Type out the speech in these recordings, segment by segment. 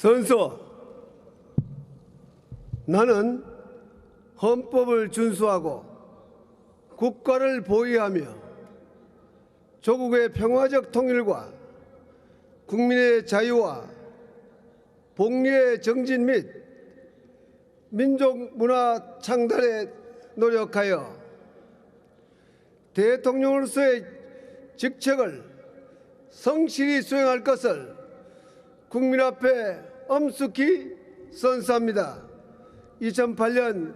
선서 나는 헌법을 준수하고 국가를 보위하며 조국의 평화적 통일과 국민의 자유와 복리의 정진 및 민족 문화 창달에 노력하여 대통령으로서의 직책을 성실히 수행할 것을 국민 앞에 엄숙히 선서합니다. 2008년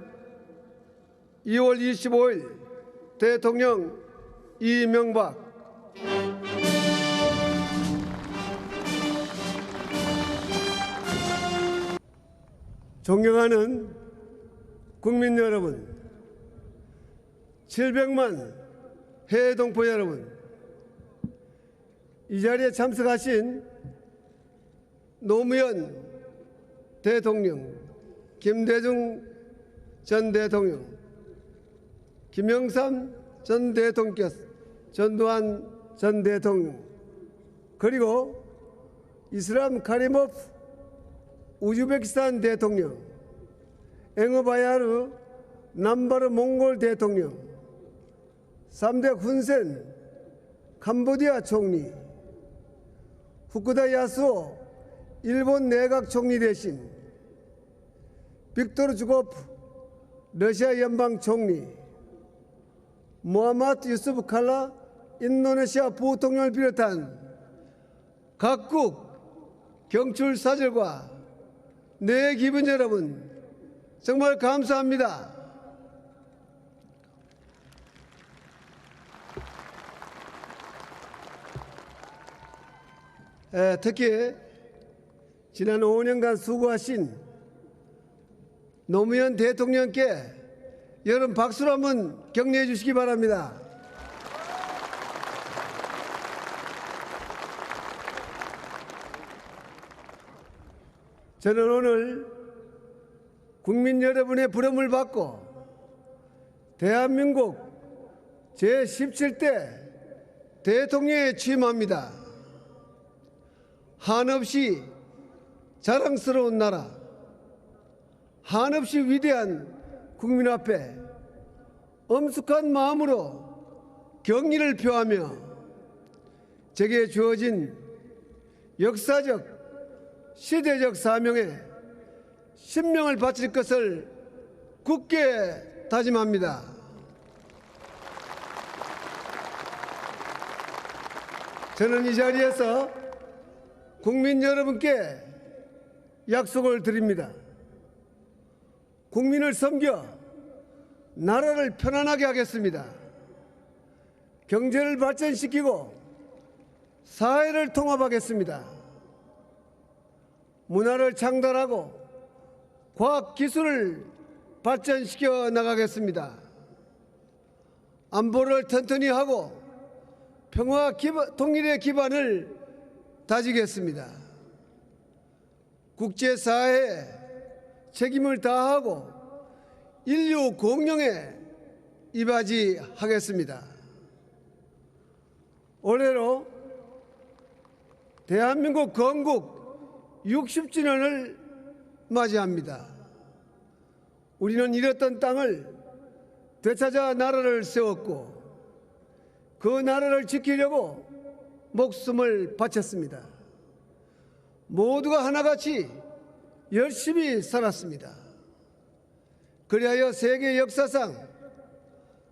2월 25일 대통령 이명박. 존경하는 국민 여러분, 700만 해외 동포 여러분, 이 자리에 참석하신 노무현 대통령, 김대중 전 대통령, 김영삼 전 대통령께서, 전두환 전 대통령, 그리고 이슬람 카리모프 우즈베키스탄 대통령, 엥어바야르 남바르 몽골 대통령, 3대 훈센 캄보디아 총리, 후쿠다 야스오 일본 내각 총리 대신, 빅토르 주고프 러시아 연방 총리, 무하마드 유스프 칼라 인도네시아 부통령을 비롯한 각국 경출사절과 내 기분 여러분, 정말 감사합니다. 특히 지난 5년간 수고하신 노무현 대통령께 여러분 박수로 한번 격려해 주시기 바랍니다. 저는 오늘 국민 여러분의 부름을 받고 대한민국 제17대 대통령에 취임합니다. 한없이 자랑스러운 나라, 한없이 위대한 국민 앞에 엄숙한 마음으로 경의를 표하며 제게 주어진 역사적 시대적 사명에 신명을 바칠 것을 굳게 다짐합니다. 저는 이 자리에서 국민 여러분께 약속을 드립니다. 국민을 섬겨 나라를 편안하게 하겠습니다. 경제를 발전시키고 사회를 통합하겠습니다. 문화를 창달하고 과학 기술을 발전시켜 나가겠습니다. 안보를 튼튼히 하고 평화 통일의 기반을 다지겠습니다. 국제사회에 책임을 다하고 인류 공영에 이바지하겠습니다. 올해로 대한민국 건국 60주년을 맞이합니다. 우리는 잃었던 땅을 되찾아 나라를 세웠고 그 나라를 지키려고 목숨을 바쳤습니다. 모두가 하나같이 열심히 살았습니다. 그리하여 세계 역사상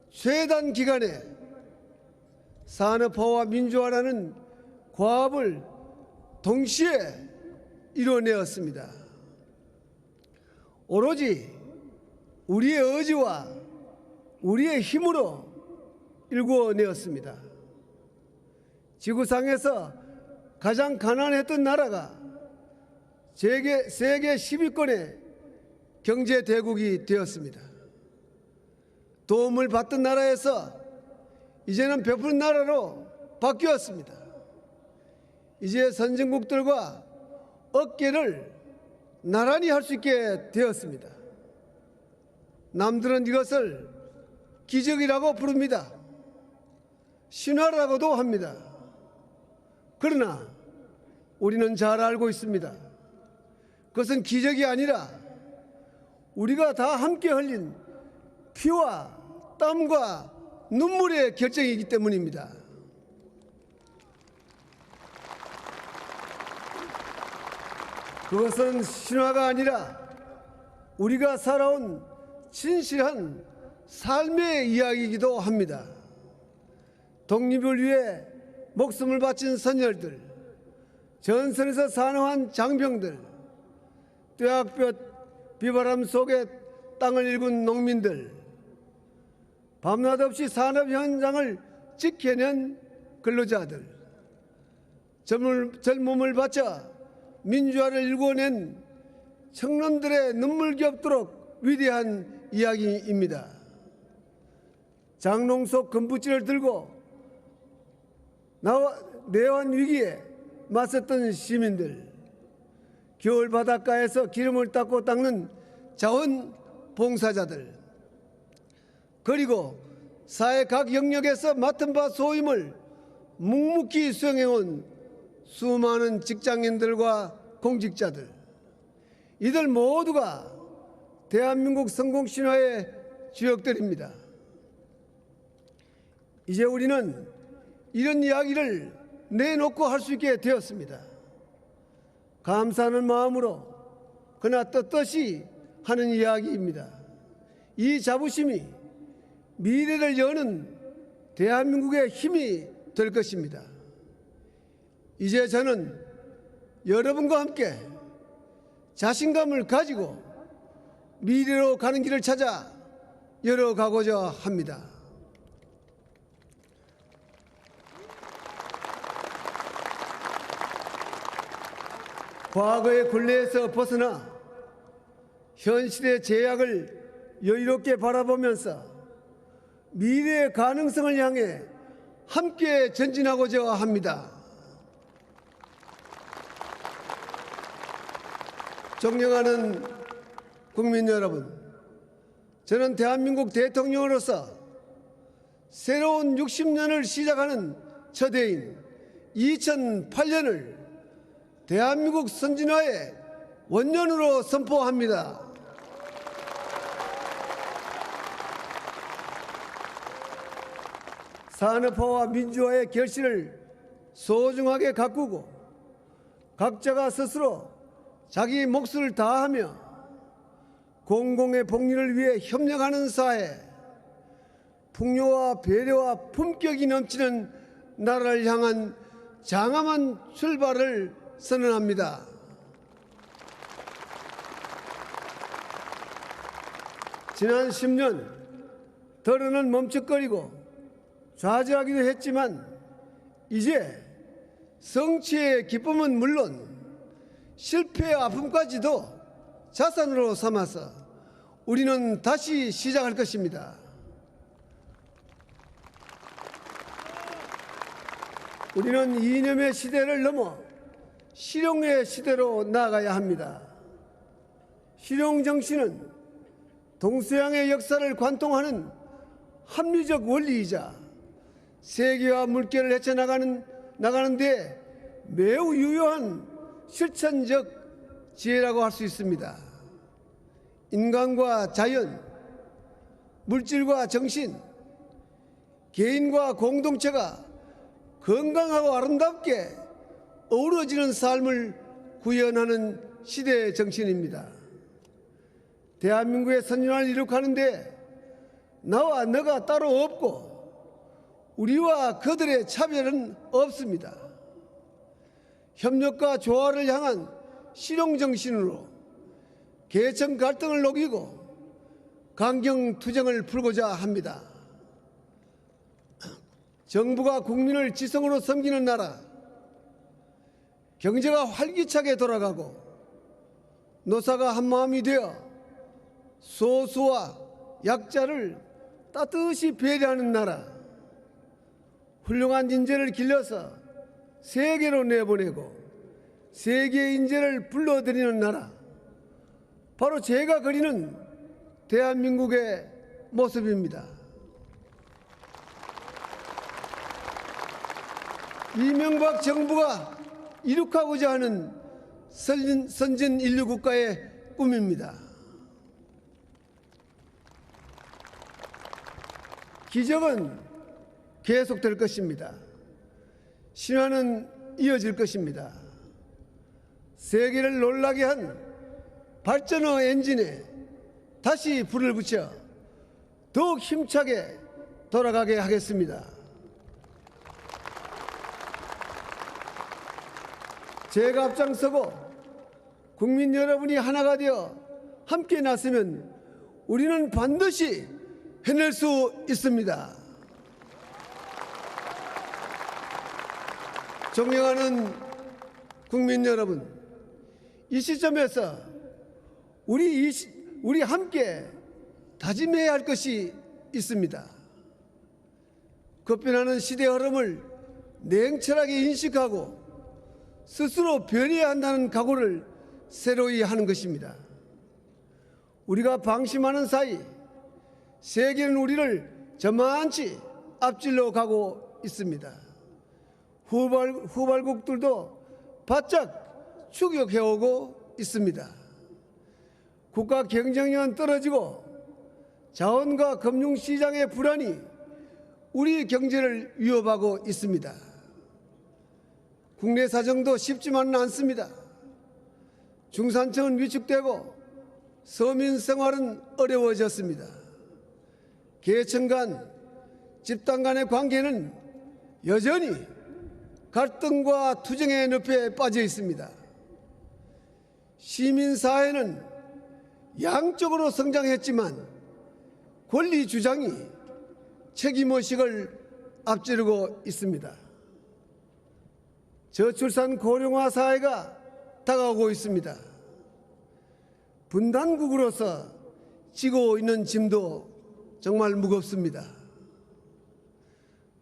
최단 기간에 산업화와 민주화라는 과업을 동시에 이뤄내었습니다. 오로지 우리의 의지와 우리의 힘으로 일궈내었습니다. 지구상에서 가장 가난했던 나라가 세계 10위권의 경제대국이 되었습니다. 도움을 받던 나라에서 이제는 베푸는 나라로 바뀌었습니다. 이제 선진국들과 어깨를 나란히 할 수 있게 되었습니다. 남들은 이것을 기적이라고 부릅니다. 신화라고도 합니다. 그러나 우리는 잘 알고 있습니다. 그것은 기적이 아니라 우리가 다 함께 흘린 피와 땀과 눈물의 결정이기 때문입니다. 그것은 신화가 아니라 우리가 살아온 진실한 삶의 이야기이기도 합니다. 독립을 위해 목숨을 바친 선열들, 전선에서 산화한 장병들, 뙤약볕 비바람 속에 땅을 일군 농민들, 밤낮 없이 산업 현장을 지켜낸 근로자들, 젊음을 바쳐 민주화를 일궈낸 청년들의 눈물겹도록 위대한 이야기입니다. 장롱 속 금붙지를 들고 내환 위기에 맞섰던 시민들, 겨울 바닷가에서 기름을 닦고 닦는 자원봉사자들, 그리고 사회 각 영역에서 맡은 바 소임을 묵묵히 수행해온 수많은 직장인들과 공직자들, 이들 모두가 대한민국 성공 신화의 주역들입니다. 이제 우리는 이런 이야기를 내놓고 할 수 있게 되었습니다. 감사하는 마음으로 그나 떳떳이 하는 이야기입니다. 이 자부심이 미래를 여는 대한민국의 힘이 될 것입니다. 이제 저는 여러분과 함께 자신감을 가지고 미래로 가는 길을 찾아 열어가고자 합니다. 과거의 굴레에서 벗어나 현실의 제약을 여유롭게 바라보면서 미래의 가능성을 향해 함께 전진하고자 합니다. 존경하는 국민 여러분, 저는 대한민국 대통령으로서 새로운 60년을 시작하는 첫 해인 2008년을 대한민국 선진화의 원년으로 선포합니다. 산업화와 민주화의 결실을 소중하게 가꾸고 각자가 스스로 자기 몫을 다하며 공공의 복리를 위해 협력하는 사회, 풍요와 배려와 품격이 넘치는 나라를 향한 장엄한 출발을 선언합니다. 지난 10년 더러는 멈칫거리고 좌절하기도 했지만 이제 성취의 기쁨은 물론 실패의 아픔까지도 자산으로 삼아서 우리는 다시 시작할 것입니다. 우리는 이념의 시대를 넘어 실용의 시대로 나아가야 합니다. 실용 정신은 동서양의 역사를 관통하는 합리적 원리이자 세계와 물결을 헤쳐나가는 데 매우 유효한 실천적 지혜라고 할 수 있습니다. 인간과 자연, 물질과 정신, 개인과 공동체가 건강하고 아름답게 어우러지는 삶을 구현하는 시대의 정신입니다. 대한민국의 선진화를 이룩하는데 나와 너가 따로 없고 우리와 그들의 차별은 없습니다. 협력과 조화를 향한 실용정신으로 계층 갈등을 녹이고 강경투쟁을 풀고자 합니다. 정부가 국민을 지성으로 섬기는 나라, 경제가 활기차게 돌아가고 노사가 한마음이 되어 소수와 약자를 따뜻이 배려하는 나라, 훌륭한 인재를 길러서 세계로 내보내고 세계의 인재를 불러들이는 나라, 바로 제가 그리는 대한민국의 모습입니다. 이명박 정부가 이룩하고자 하는 선진 인류 국가의 꿈입니다. 기적은 계속될 것입니다. 신화는 이어질 것입니다. 세계를 놀라게 한 발전어 엔진에 다시 불을 붙여 더욱 힘차게 돌아가게 하겠습니다. 제가 앞장서고 국민 여러분이 하나가 되어 함께 나서면 우리는 반드시 해낼 수 있습니다. 존경하는 국민 여러분, 이 시점에서 우리 함께 다짐해야 할 것이 있습니다. 급변하는 시대의 흐름을 냉철하게 인식하고 스스로 변해야 한다는 각오를 새로이 하는 것입니다. 우리가 방심하는 사이 세계는 우리를 저만치 앞질러 가고 있습니다. 후발국들도 바짝 추격해오고 있습니다. 국가 경쟁력은 떨어지고 자원과 금융시장의 불안이 우리 경제를 위협하고 있습니다. 국내 사정도 쉽지만은 않습니다. 중산층은 위축되고 서민 생활은 어려워졌습니다. 계층 간, 집단 간의 관계는 여전히 갈등과 투쟁의 늪에 빠져 있습니다. 시민사회는 양쪽으로 성장했지만 권리 주장이 책임의식을 앞지르고 있습니다. 저출산 고령화 사회가 다가오고 있습니다. 분단국으로서 지고 있는 짐도 정말 무겁습니다.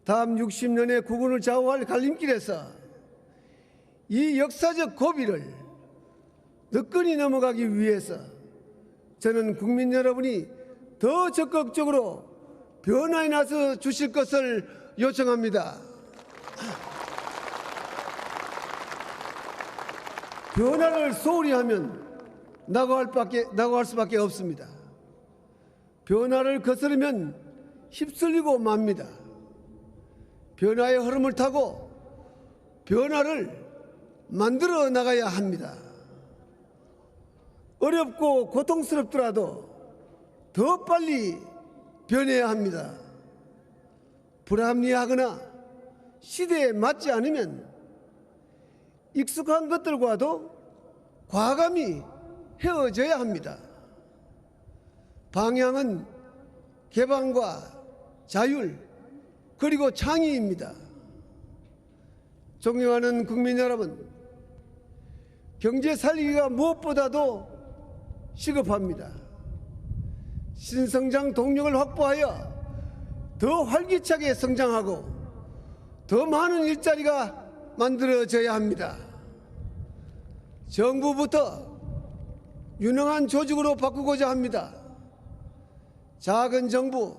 다음 60년의 국군을 좌우할 갈림길에서 이 역사적 고비를 너끈히 넘어가기 위해서 저는 국민 여러분이 더 적극적으로 변화에 나서 주실 것을 요청합니다. 변화를 소홀히 하면 나고할 수밖에 없습니다. 변화를 거스르면 휩쓸리고 맙니다. 변화의 흐름을 타고 변화를 만들어 나가야 합니다. 어렵고 고통스럽더라도 더 빨리 변해야 합니다. 불합리하거나 시대에 맞지 않으면 익숙한 것들과도 과감히 헤어져야 합니다. 방향은 개방과 자율 그리고 창의입니다. 존경하는 국민 여러분, 경제 살리기가 무엇보다도 시급합니다. 신성장 동력을 확보하여 더 활기차게 성장하고 더 많은 일자리가 만들어져야 합니다. 정부부터 유능한 조직으로 바꾸고자 합니다. 작은 정부,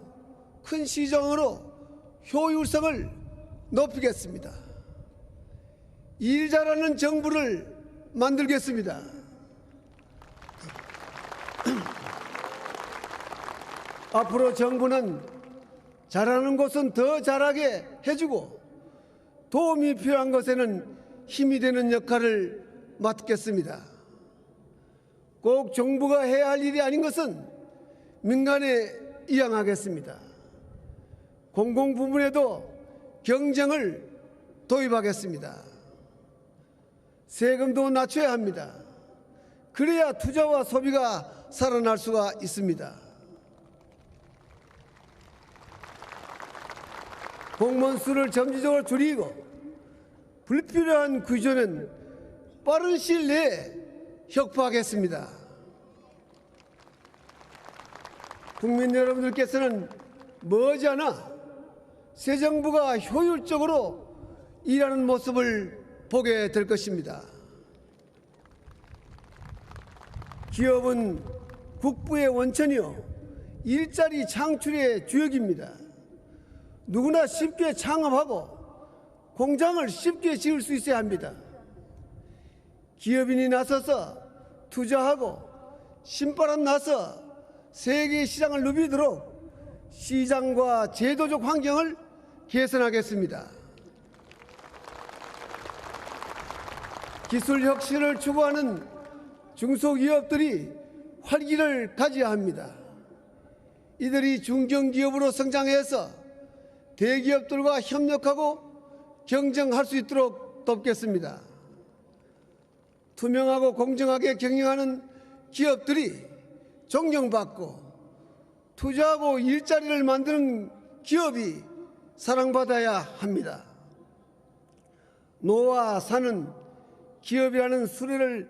큰 시정으로 효율성을 높이겠습니다. 일 잘하는 정부를 만들겠습니다. 앞으로 정부는 잘하는 곳은 더 잘하게 해주고 도움이 필요한 것에는 힘이 되는 역할을 맡겠습니다. 꼭 정부가 해야 할 일이 아닌 것은 민간에 이양하겠습니다. 공공부문에도 경쟁을 도입하겠습니다. 세금도 낮춰야 합니다. 그래야 투자와 소비가 살아날 수가 있습니다. 공무원 수를 점진적으로 줄이고 불필요한 규제는 빠른 시일 내에 혁파하겠습니다. 국민 여러분들께서는 머지않아 새 정부가 효율적으로 일하는 모습을 보게 될 것입니다. 기업은 국부의 원천이요 일자리 창출의 주역입니다. 누구나 쉽게 창업하고 공장을 쉽게 지을 수 있어야 합니다. 기업인이 나서서 투자하고 신바람 나서 세계 시장을 누비도록 시장과 제도적 환경을 개선하겠습니다. 기술 혁신을 추구하는 중소기업들이 활기를 가져야 합니다. 이들이 중견기업으로 성장해서 대기업들과 협력하고 경쟁할 수 있도록 돕겠습니다. 투명하고 공정하게 경영하는 기업들이 존경받고 투자하고 일자리를 만드는 기업이 사랑받아야 합니다. 노와 사는 기업이라는 수레를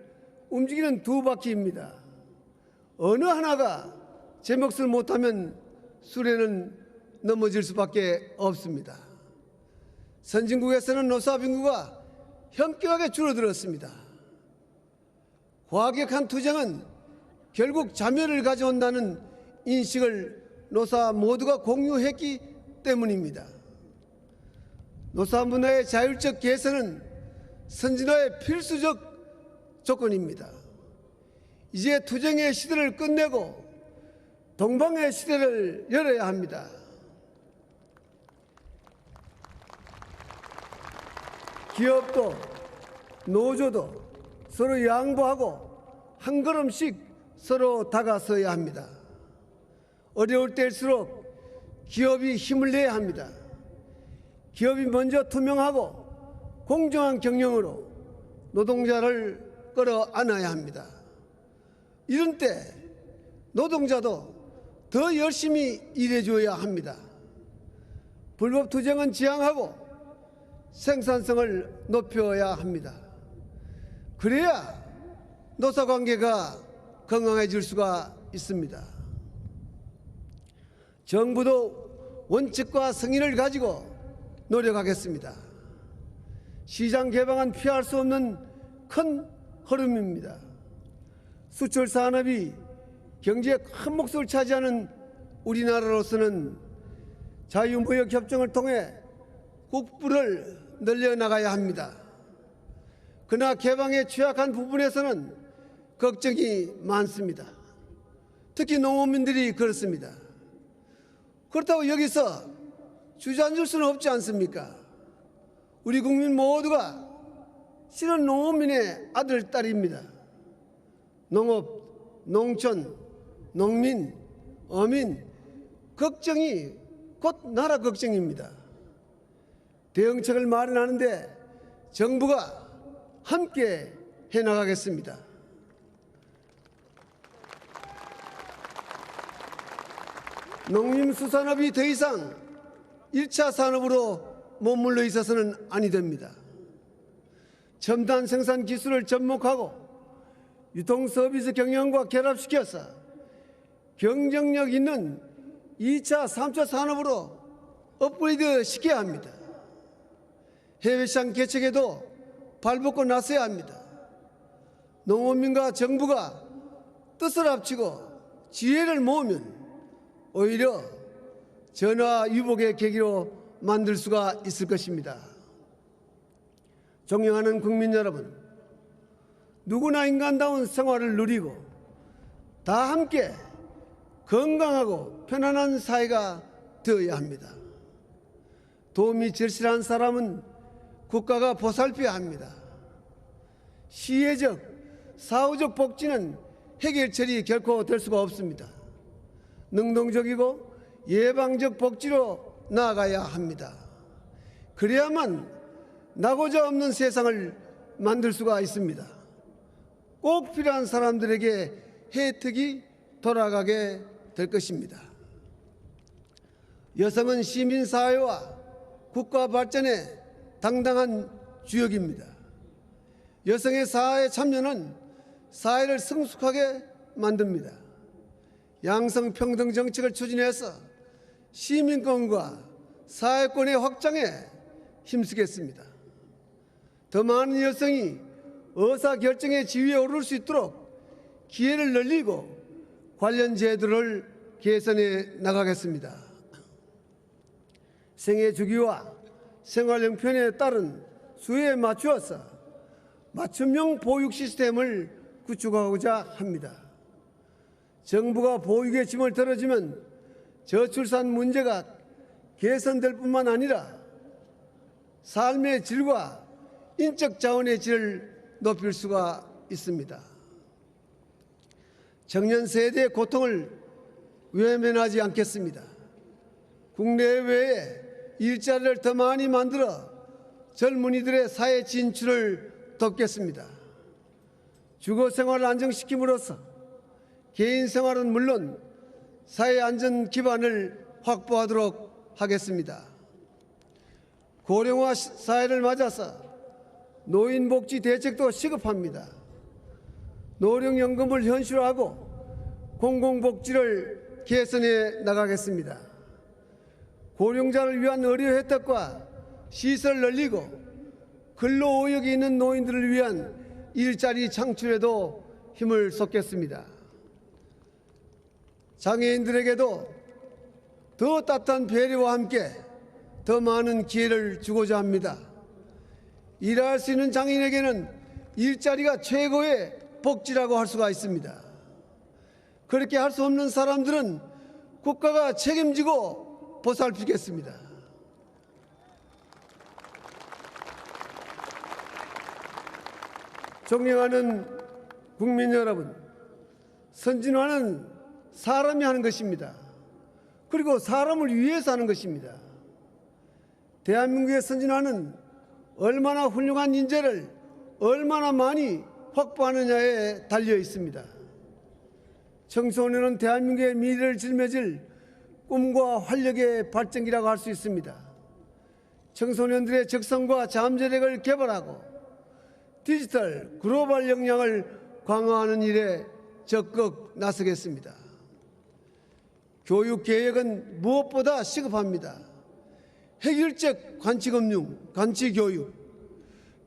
움직이는 두 바퀴입니다. 어느 하나가 제 몫을 못하면 수레는 넘어질 수밖에 없습니다. 선진국에서는 노사업 인구가 현격하게 줄어들었습니다. 과격한 투쟁은 결국 자멸을 가져온다는 인식을 노사 모두가 공유했기 때문입니다. 노사 문화의 자율적 개선은 선진화의 필수적 조건입니다. 이제 투쟁의 시대를 끝내고 동방의 시대를 열어야 합니다. 기업도 노조도 서로 양보하고 한 걸음씩 서로 다가서야 합니다. 어려울 때일수록 기업이 힘을 내야 합니다. 기업이 먼저 투명하고 공정한 경영으로 노동자를 끌어안아야 합니다. 이런 때 노동자도 더 열심히 일해줘야 합니다. 불법 투쟁은 지양하고 생산성을 높여야 합니다. 그래야 노사관계가 건강해질 수가 있습니다. 정부도 원칙과 성의를 가지고 노력하겠습니다. 시장 개방은 피할 수 없는 큰 흐름입니다. 수출 산업이 경제에 큰 몫을 차지하는 우리나라로서는 자유무역 협정을 통해 국부를 늘려나가야 합니다. 그러나 개방에 취약한 부분에서는 걱정이 많습니다. 특히 농업민들이 그렇습니다. 그렇다고 여기서 주저앉을 수는 없지 않습니까? 우리 국민 모두가 실은 농업민의 아들, 딸입니다. 농업, 농촌, 농민, 어민, 걱정이 곧 나라 걱정입니다. 대응책을 마련하는데 정부가 함께 해나가겠습니다. 농림수산업이 더 이상 1차 산업으로 머물러 있어서는 아니 됩니다. 첨단 생산 기술을 접목하고 유통 서비스 경영과 결합시켜서 경쟁력 있는 2차, 3차 산업으로 업그레이드 시켜야 합니다. 해외시장 개척에도 발벗고 나서야 합니다. 농업민과 정부가 뜻을 합치고 지혜를 모으면 오히려 전화위복의 계기로 만들 수가 있을 것입니다. 존경하는 국민 여러분, 누구나 인간다운 생활을 누리고 다 함께 건강하고 편안한 사회가 되어야 합니다. 도움이 절실한 사람은 국가가 보살펴야 합니다. 시혜적, 사후적 복지는 해결책이 결코 될 수가 없습니다. 능동적이고 예방적 복지로 나아가야 합니다. 그래야만 나고자 없는 세상을 만들 수가 있습니다. 꼭 필요한 사람들에게 혜택이 돌아가게 될 것입니다. 여성은 시민사회와 국가 발전의 당당한 주역입니다. 여성의 사회 참여는 사회를 성숙하게 만듭니다. 양성평등 정책을 추진해서 시민권과 사회권의 확장에 힘쓰겠습니다. 더 많은 여성이 의사결정의 지위에 오를 수 있도록 기회를 늘리고 관련 제도를 개선해 나가겠습니다. 생애 주기와 생활 형편에 따른 수요에 맞추어서 맞춤형 보육 시스템을 구축하고자 합니다. 정부가 보육의 짐을 덜어주면 저출산 문제가 개선될 뿐만 아니라 삶의 질과 인적 자원의 질을 높일 수가 있습니다. 청년 세대의 고통을 외면하지 않겠습니다. 국내외에 일자리를 더 많이 만들어 젊은이들의 사회 진출을 돕겠습니다. 주거 생활을 안정시킴으로써 개인 생활은 물론 사회 안전 기반을 확보하도록 하겠습니다. 고령화 사회를 맞아서 노인복지 대책도 시급합니다. 노령연금을 현실화하고 공공복지를 개선해 나가겠습니다. 고령자를 위한 의료 혜택과 시설을 늘리고 근로의욕이 있는 노인들을 위한 일자리 창출에도 힘을 쏟겠습니다. 장애인들에게도 더 따뜻한 배려와 함께 더 많은 기회를 주고자 합니다. 일할 수 있는 장애인에게는 일자리가 최고의 복지라고 할 수가 있습니다. 그렇게 할 수 없는 사람들은 국가가 책임지고 보살피겠습니다. 존경하는 국민 여러분, 선진화는 사람이 하는 것입니다. 그리고 사람을 위해서 하는 것입니다. 대한민국의 선진화는 얼마나 훌륭한 인재를 얼마나 많이 확보하느냐에 달려 있습니다. 청소년은 대한민국의 미래를 짊어질 꿈과 활력의 발전기라고 할 수 있습니다. 청소년들의 적성과 잠재력을 개발하고 디지털 글로벌 역량을 강화하는 일에 적극 나서겠습니다. 교육 개혁은 무엇보다 시급합니다. 획일적 관치금융, 관치교육,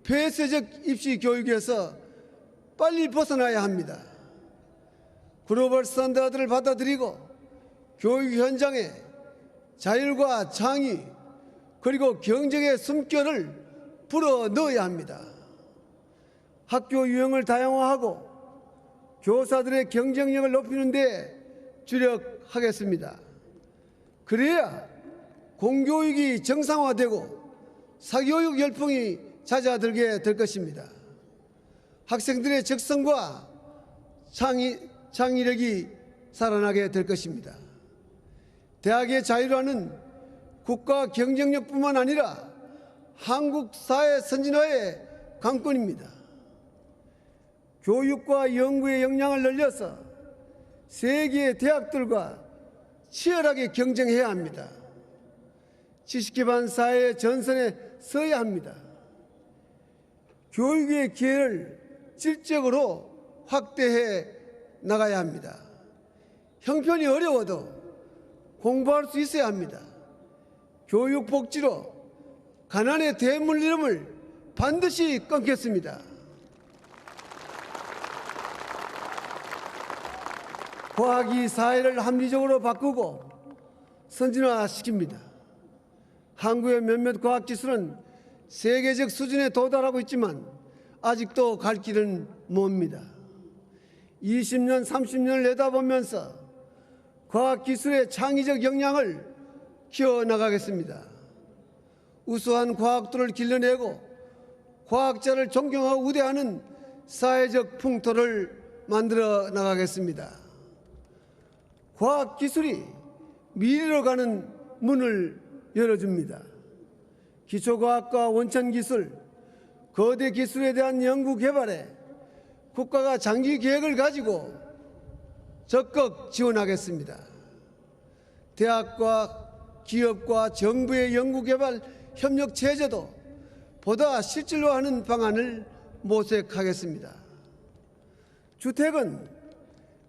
폐쇄적 입시 교육에서 빨리 벗어나야 합니다. 글로벌 스탠다드를 받아들이고 교육 현장에 자율과 창의 그리고 경쟁의 숨결을 불어 넣어야 합니다. 학교 유형을 다양화하고 교사들의 경쟁력을 높이는 데 주력하겠습니다. 그래야 공교육이 정상화되고 사교육 열풍이 잦아들게 될 것입니다. 학생들의 적성과 창의력이 살아나게 될 것입니다. 대학의 자율화는 국가 경쟁력뿐만 아니라 한국 사회 선진화의 관건입니다. 교육과 연구의 역량을 늘려서 세계의 대학들과 치열하게 경쟁해야 합니다. 지식 기반 사회의 전선에 서야 합니다. 교육의 기회를 질적으로 확대해 나가야 합니다. 형편이 어려워도 공부할 수 있어야 합니다. 교육 복지로 가난의 대물림을 반드시 끊겠습니다. 과학이 사회를 합리적으로 바꾸고 선진화시킵니다. 한국의 몇몇 과학기술은 세계적 수준에 도달하고 있지만 아직도 갈 길은 멉니다. 20년, 30년을 내다보면서 과학기술의 창의적 역량을 키워나가겠습니다. 우수한 과학도를 길러내고 과학자를 존경하고 우대하는 사회적 풍토를 만들어 나가겠습니다. 과학기술이 미래로 가는 문을 열어줍니다. 기초과학과 원천기술, 거대 기술에 대한 연구 개발에 국가가 장기 계획을 가지고 적극 지원하겠습니다. 대학과 기업과 정부의 연구개발 협력 체제도 보다 실질화하는 방안을 모색하겠습니다. 주택은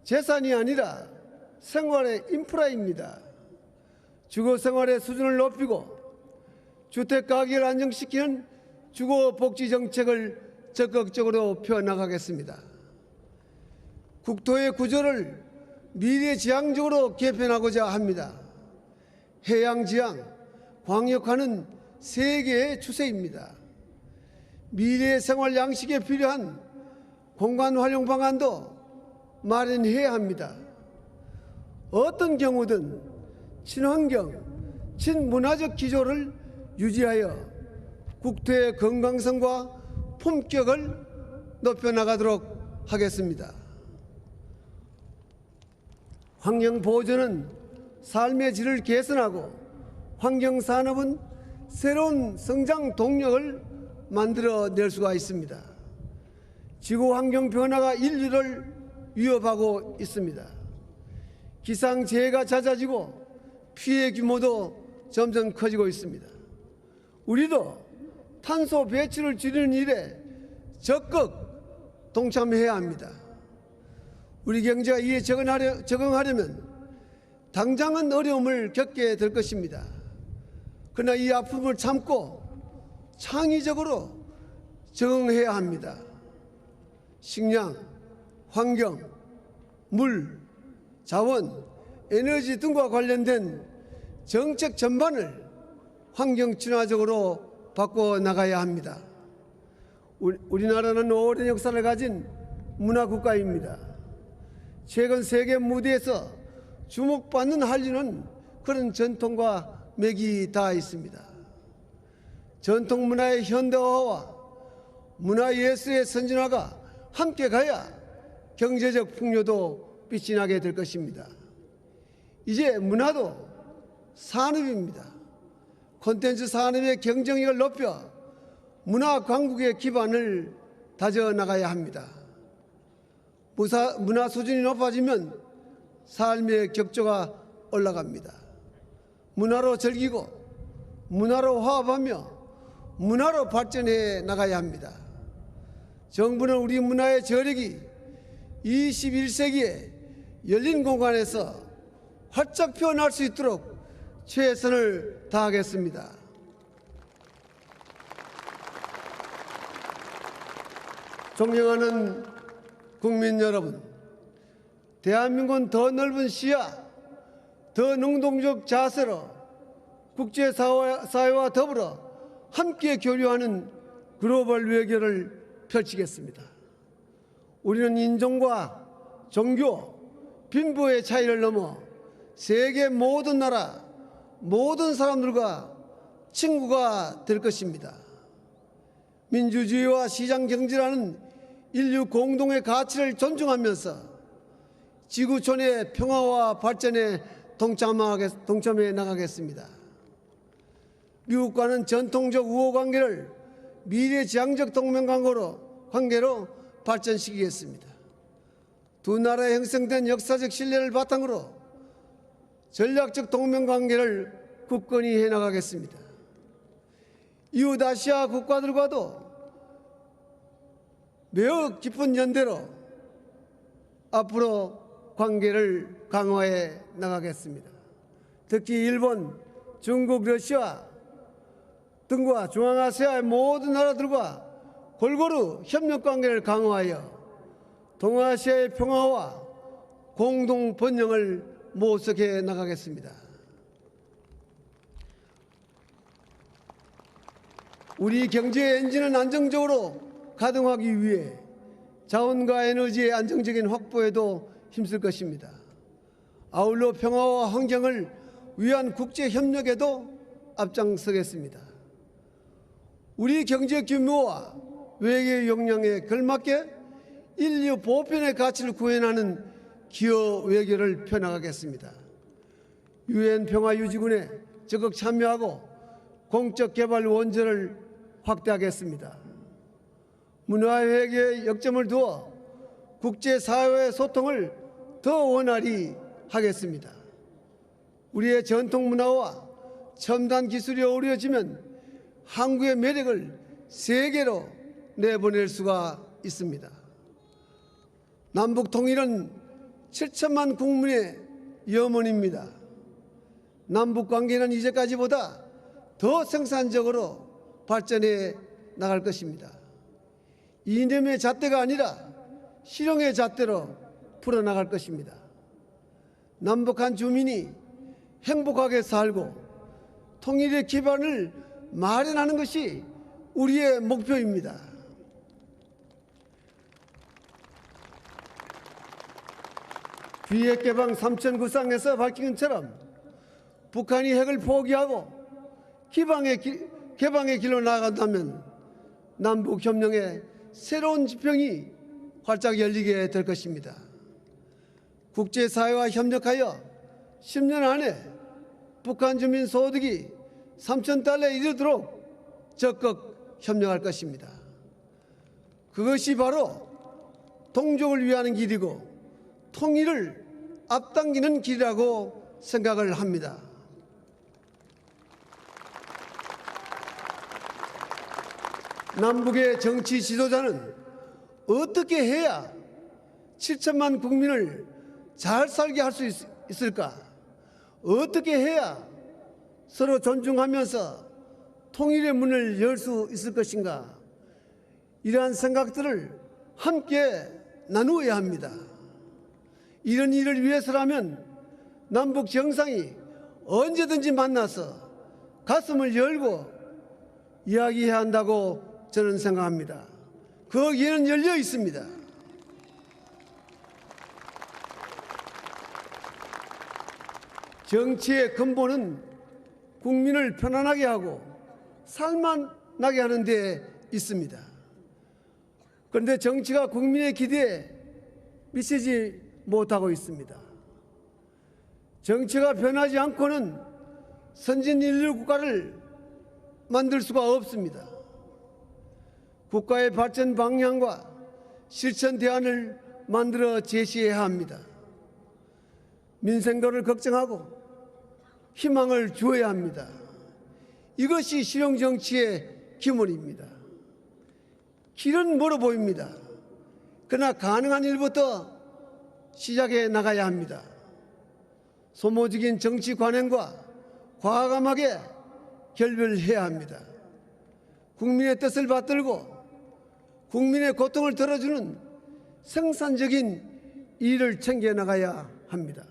재산이 아니라 생활의 인프라입니다. 주거생활의 수준을 높이고 주택가격을 안정시키는 주거복지정책을 적극적으로 펴나가겠습니다. 국토의 구조를 미래지향적으로 개편하고자 합니다. 해양지향, 광역화는 세계의 추세입니다. 미래의 생활 양식에 필요한 공간 활용 방안도 마련해야 합니다. 어떤 경우든 친환경, 친문화적 기조를 유지하여 국토의 건강성과 품격을 높여나가도록 하겠습니다. 환경보존은 삶의 질을 개선하고 환경산업은 새로운 성장 동력을 만들어낼 수가 있습니다. 지구 환경 변화가 인류를 위협하고 있습니다. 기상재해가 잦아지고 피해 규모도 점점 커지고 있습니다. 우리도 탄소 배출을 줄이는 일에 적극 동참해야 합니다. 우리 경제가 이에 적응하려면 당장은 어려움을 겪게 될 것입니다. 그러나 이 아픔을 참고 창의적으로 적응해야 합니다. 식량, 환경, 물, 자원, 에너지 등과 관련된 정책 전반을 환경 친화적으로 바꿔나가야 합니다. 우리나라는 오랜 역사를 가진 문화국가입니다. 최근 세계 무대에서 주목받는 한류는 그런 전통과 맥이 닿아 있습니다. 전통 문화의 현대화와 문화예술의 선진화가 함께 가야 경제적 풍요도 빛이 나게 될 것입니다. 이제 문화도 산업입니다. 콘텐츠 산업의 경쟁력을 높여 문화 강국의 기반을 다져나가야 합니다. 문화 수준이 높아지면 삶의 격조가 올라갑니다. 문화로 즐기고 문화로 화합하며 문화로 발전해 나가야 합니다. 정부는 우리 문화의 저력이 21세기에 열린 공간에서 활짝 피어날 수 있도록 최선을 다하겠습니다. 존경하는 국민 여러분, 대한민국은 더 넓은 시야, 더 능동적 자세로 국제사회와 더불어 함께 교류하는 글로벌 외교를 펼치겠습니다. 우리는 인종과 종교, 빈부의 차이를 넘어 세계 모든 나라, 모든 사람들과 친구가 될 것입니다. 민주주의와 시장경제라는 인류 공동의 가치를 존중하면서 지구촌의 평화와 발전에 동참해 나가겠습니다. 미국과는 전통적 우호관계를 미래지향적 동맹관계로 발전시키겠습니다. 두 나라에 형성된 역사적 신뢰를 바탕으로 전략적 동맹관계를 굳건히 해나가겠습니다. 이웃 아시아 국가들과도 매우 깊은 연대로 앞으로 관계를 강화해 나가겠습니다. 특히 일본, 중국, 러시아 등과 중앙아시아의 모든 나라들과 골고루 협력관계를 강화하여 동아시아의 평화와 공동 번영을 모색해 나가겠습니다. 우리 경제의 엔진은 안정적으로 가동하기 위해 자원과 에너지의 안정적인 확보에도 힘쓸 것입니다. 아울러 평화와 환경을 위한 국제협력에도 앞장서겠습니다. 우리 경제 규모와 외교 역량에 걸맞게 인류 보편의 가치를 구현하는 기여 외교를 펴나가겠습니다. 유엔 평화유지군에 적극 참여하고 공적 개발 원전을 확대하겠습니다. 문화회계에 역점을 두어 국제사회의 소통을 더 원활히 하겠습니다. 우리의 전통 문화와 첨단 기술이 어우러지면 한국의 매력을 세계로 내보낼 수가 있습니다. 남북 통일은 7천만 국민의 염원입니다. 남북 관계는 이제까지보다 더 생산적으로 발전해 나갈 것입니다. 이념의 잣대가 아니라 실용의 잣대로 풀어나갈 것입니다. 남북한 주민이 행복하게 살고 통일의 기반을 마련하는 것이 우리의 목표입니다. 비핵개방 삼천구상에서 밝힌 것처럼 북한이 핵을 포기하고 개방의 길로 나아간다면 남북협력의 새로운 지평이 활짝 열리게 될 것입니다. 국제사회와 협력하여 10년 안에 북한 주민 소득이 3,000달러에 이르도록 적극 협력할 것입니다. 그것이 바로 동족을 위하는 길이고 통일을 앞당기는 길이라고 생각을 합니다. 남북의 정치 지도자는 어떻게 해야 7천만 국민을 잘 살게 할 수 있을까? 어떻게 해야 서로 존중하면서 통일의 문을 열 수 있을 것인가? 이러한 생각들을 함께 나누어야 합니다. 이런 일을 위해서라면 남북 정상이 언제든지 만나서 가슴을 열고 이야기해야 한다고 저는 생각합니다. 거기에는 열려 있습니다. 정치의 근본은 국민을 편안하게 하고 살만나게 하는 데 있습니다. 그런데 정치가 국민의 기대에 미치지 못하고 있습니다. 정치가 변하지 않고는 선진 인류 국가를 만들 수가 없습니다. 국가의 발전 방향과 실천 대안을 만들어 제시해야 합니다. 민생도를 걱정하고 희망을 주어야 합니다. 이것이 실용 정치의 기본입니다. 길은 멀어 보입니다. 그러나 가능한 일부터 시작해 나가야 합니다. 소모적인 정치 관행과 과감하게 결별해야 합니다. 국민의 뜻을 받들고 국민의 고통을 덜어주는 생산적인 일을 챙겨 나가야 합니다.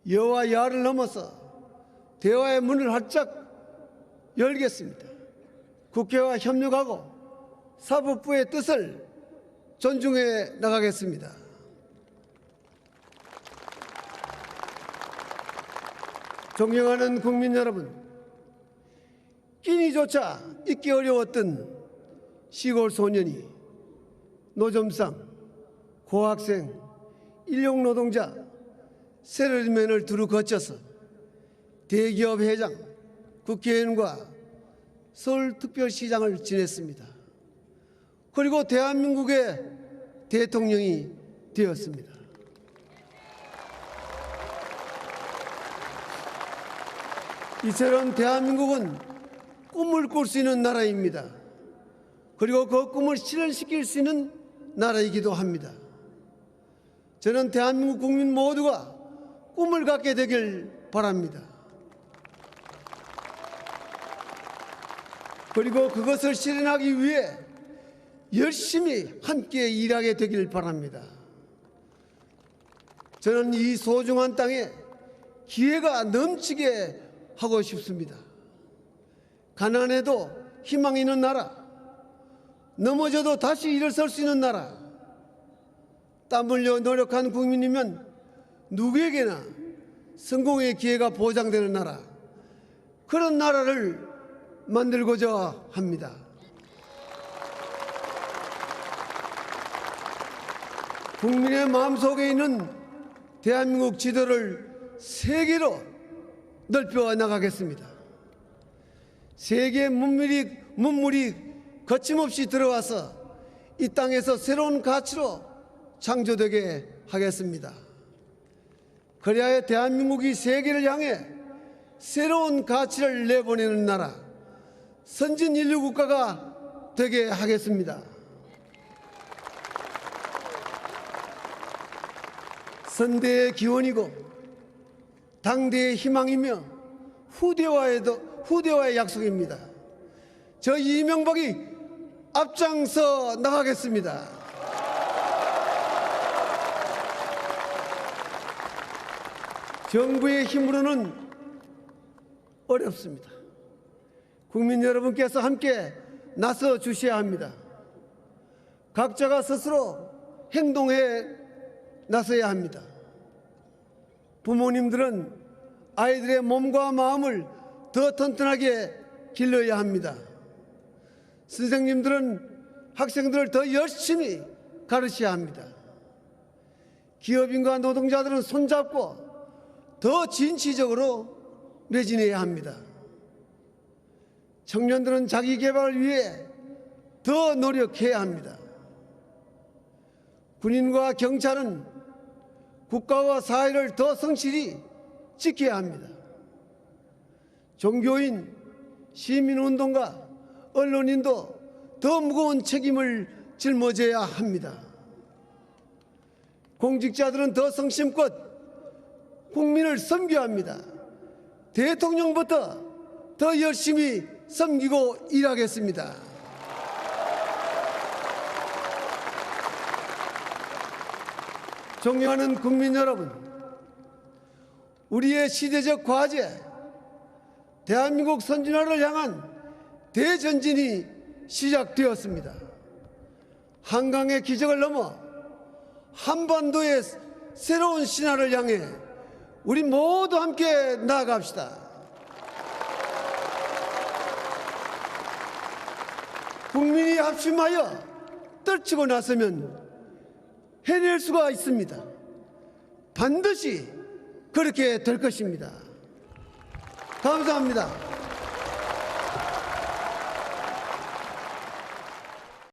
여와 야를 넘어서 대화의 문을 활짝 열겠습니다. 국회와 협력하고 사법부의 뜻을 존중해 나가겠습니다. 존경하는 국민 여러분, 끼니조차 잊기 어려웠던 시골 소년이 노점상, 고학생, 일용노동자, 세러리맨을 두루 거쳐서 대기업 회장, 국회의원과 서울특별시장을 지냈습니다. 그리고 대한민국의 대통령이 되었습니다. 이처럼 대한민국은 꿈을 꿀 수 있는 나라입니다. 그리고 그 꿈을 실현시킬 수 있는 나라이기도 합니다. 저는 대한민국 국민 모두가 꿈을 갖게 되길 바랍니다. 그리고 그것을 실현하기 위해 열심히 함께 일하게 되길 바랍니다. 저는 이 소중한 땅에 기회가 넘치게 하고 싶습니다. 가난해도 희망 있는 나라, 넘어져도 다시 일어설 수 있는 나라, 땀 흘려 노력한 국민이면 누구에게나 성공의 기회가 보장되는 나라, 그런 나라를 만들고자 합니다. 국민의 마음속에 있는 대한민국 지도를 세계로 넓혀 나가겠습니다. 세계 문물이 거침없이 들어와서 이 땅에서 새로운 가치로 창조되게 하겠습니다. 그래야 대한민국이 세계를 향해 새로운 가치를 내보내는 나라, 선진 인류 국가가 되게 하겠습니다. 선대의 기원이고 당대의 희망이며 후대와의 약속입니다. 저 이명박이 앞장서 나가겠습니다. 정부의 힘으로는 어렵습니다. 국민 여러분께서 함께 나서 주셔야 합니다. 각자가 스스로 행동에 나서야 합니다. 부모님들은 아이들의 몸과 마음을 더 튼튼하게 길러야 합니다. 선생님들은 학생들을 더 열심히 가르쳐야 합니다. 기업인과 노동자들은 손잡고 더 진취적으로 매진해야 합니다. 청년들은 자기 개발을 위해 더 노력해야 합니다. 군인과 경찰은 국가와 사회를 더 성실히 지켜야 합니다. 종교인, 시민운동가, 언론인도 더 무거운 책임을 짊어져야 합니다. 공직자들은 더 성심껏 국민을 섬겨야 합니다. 대통령부터 더 열심히 섬기고 일하겠습니다. 존경하는 국민 여러분, 우리의 시대적 과제, 대한민국 선진화를 향한 대전진이 시작되었습니다. 한강의 기적을 넘어 한반도의 새로운 신화를 향해 우리 모두 함께 나아갑시다. 국민이 합심하여 떨치고 나서면 해낼 수가 있습니다. 반드시 그렇게 될 것입니다. 감사합니다.